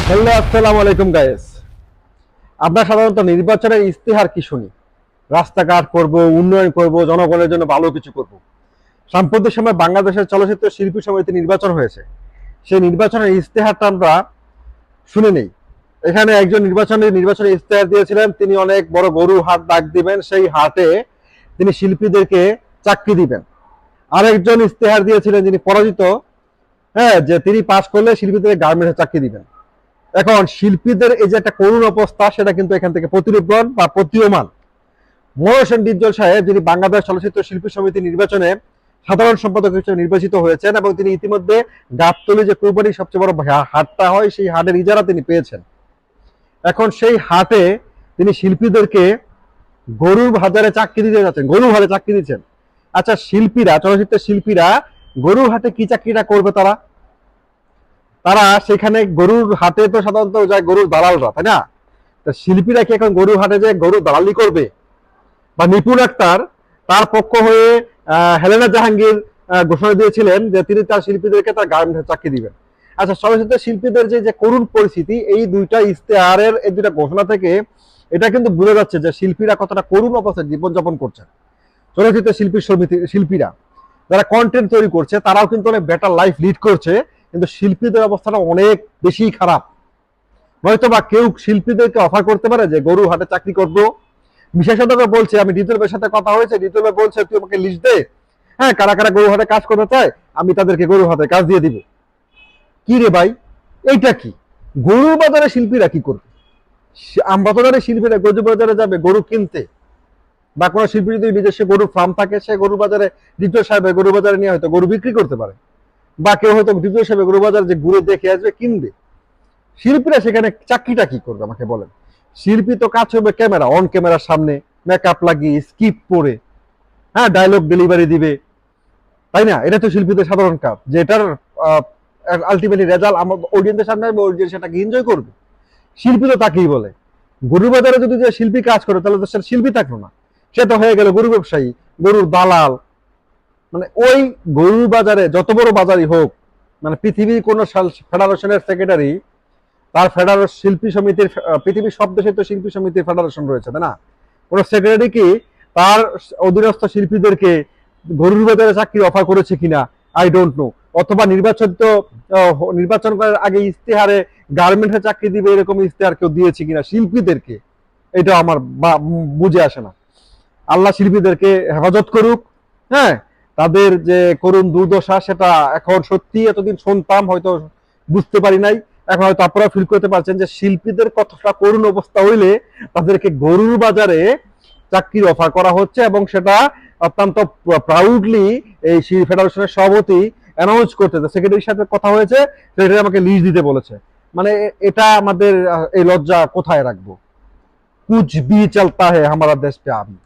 Hello, আসসালামু আলাইকুম guys. আমরা সাধারণত নির্বাচনের ইস্তেহার কি শুনি? রাস্তাঘাট করব, উন্নয়ন করব, জনগণের জন্য ভালো কিছু করব। সাম্প্রতিক সময় বাংলাদেশের চলচ্চিত্র শিল্পী সমিতি নির্বাচন হয়েছে। সেই নির্বাচনের ইস্তেহারটা আমরা শুনে নেই। এখানে একজন নির্বাচনী ইস্তেহার দিয়েছিলেন, তিনি অনেক বড় গরু হাট ডাক দিবেন, সেই হাটে তিনি শিল্পীদেরকে চাকরি দিবেন। আরেকজন ইস্তেহার দিয়েছিলেন যিনি পরাজিত, হ্যাঁ, যে তিনি পাশ করলে শিল্পীদের গার্মেন্টসে চাকরি দিবেন। এখন শিল্পীদের এই যে একটা করুণ অবস্থা, সেটা কিন্তু এখান থেকে প্রতিরূপণ বা প্রতীয়মান। মনোজ ডিপজল সাহেব, যিনি বাংলাদেশ চলচ্চিত্র শিল্পী সমিতি নির্বাচনে সাধারণ সম্পাদক হিসেবে নির্বাচিত হয়েছেন এবং তিনি ইতিমধ্যে গাবতলী যে কুরবানির সবচেয়ে বড় হাটটা হয়, সেই হাটের ইজারা তিনি পেয়েছেন। এখন সেই হাটে তিনি শিল্পীদেরকে গরুর বাজারে চাকরি দিতে যাচ্ছেন, গরুর হাটে চাকরি দিচ্ছেন। আচ্ছা, শিল্পীরা, চলচ্চিত্রের শিল্পীরা গরুর হাটে কি চাকরিটা করবে? তারা তারা সেখানে গরুর হাটে তো সাধারণত যায় গরুর দালালরা, তাই না? তা শিল্পীরা কি এখন গরুর হাটে যে গরুর দালালি করবে? বা নিপুণ আক্তার তার পক্ষ হয়ে হেলেনা জাহাঙ্গীর ঘোষণা দিয়েছিলেন যে তিনি তার শিল্পীদেরকে তার গার্মেন্টসে চাকরি দিবেন। আচ্ছা, চলচ্চিত্র শিল্পীদের যে করুণ পরিস্থিতি, এই দুইটা ইস্তেহারের, এই দুইটা ঘোষণা থেকে এটা কিন্তু বোঝা যাচ্ছে যে শিল্পীরা কতটা করুণ অবস্থায় জীবনযাপন করছেন। চলচ্চিত্র শিল্পীরা যারা কন্টেন্ট তৈরি করছে, তারাও কিন্তু অনেক বেটার লাইফ লিড করছে, কিন্তু শিল্পীদের অবস্থাটা অনেক বেশি খারাপ। নয়তো বা কেউ শিল্পীদেরকে অফার করতে পারে যে গরু হাটে চাকরি করবো। বিশেষজ্ঞরা বলছে, আমি ডিজেল ভাইয়ের সাথে কথা হয়েছে, ডিজেল ভাই বলছে তুই আমাকে লিস্ট দে, হ্যাঁ, কারা কারা গরু হাটে কাজ করতে চায়, আমি তাদেরকে গরু হাটে কাজ দিয়ে দিব। কি রে ভাই, এইটা কি? গরু বাজারে শিল্পীরা কি করবে? আমরা তো জানি শিল্পীরা গরু বাজারে যাবে গরু কিনতে, বা কোনো শিল্পী যদি নিজস্ব গরুর ফার্ম থাকে, সে গরু বাজারে ডিজেল সাহেবের গরু বাজারে নিয়ে হয়তো গরু বিক্রি করতে পারে, বা কেউ হয়তো ডিজেল সাহেবের গরু বাজারে যে ঘুরে দেখে আসবে, কিনবে। শিল্পীরা সেখানে চাকরিটা কি করবে আমাকে বলেন? শিল্পী তো কাজ হবে ক্যামেরা, অন ক্যামেরার সামনে মেকআপ লাগিয়ে স্কিপ পরে, হ্যাঁ, ডায়লগ ডেলিভারি দিবে, তাই না? এটা তো শিল্পীদের সাধারণ কাজ, যে এটার আলটিমেটলি রেজাল্ট আমার অডিয়েন্সের সামনে আসবে, অডিয়েন্স সেটাকে এনজয় করবে। শিল্পী তো তাকেই বলে। গরু বাজারে যদি যে শিল্পী কাজ করে, তাহলে তো সেটা শিল্পী থাকলো না, সে তো হয়ে গেল গরু ব্যবসায়ী, গরুর দালাল। মানে ওই গরু বাজারে যত বড় বাজারই হোক, মানে পৃথিবীর কোন ফেডারেশনের সেক্রেটারি, তার ফেডারেশন শিল্পী সমিতির, পৃথিবীর সব দেশে তো শিল্পী সমিতির ফেডারেশন রয়েছে, তাই না? কোন সেক্রেটারি কি তার অধীনস্থ শিল্পীদেরকে গরুর বাজারে চাকরি অফার করেছে কিনা, আই ডোন্ট নো। অথবা নির্বাচন করার আগে ইস্তেহারে গার্মেন্টসে চাকরি দিবে এরকম ইস্তেহার কেউ দিয়েছে কিনা শিল্পীদেরকে, এটা আমার বুঝে আসে না। আল্লাহ শিল্পীদেরকে হেফাজত করুক। হ্যাঁ, তাদের যে করুণ দুর্দশা, সেটা এখন সত্যি এতদিন শুনতাম, হয়তো বুঝতে পারি নাই, এখন হয়তো আপনারা ফিল করতে পারছেন যে শিল্পীদের কতটা করুণ অবস্থা হইলে তাদেরকে গরুর বাজারে চাকরির অফার করা হচ্ছে, এবং সেটা অত্যন্ত প্রাউডলি এই ফেডারেশনের সভাপতি অ্যানাউন্স করতেছে। সেক্রেটারির সাথে কথা হয়েছে, সেক্রেটারি আমাকে লিস্ট দিতে বলেছে। মানে এটা আমাদের এই লজ্জা কোথায় রাখবো? কুছ ভি চলতা হ্যায় হামারা দেশ পে আবি।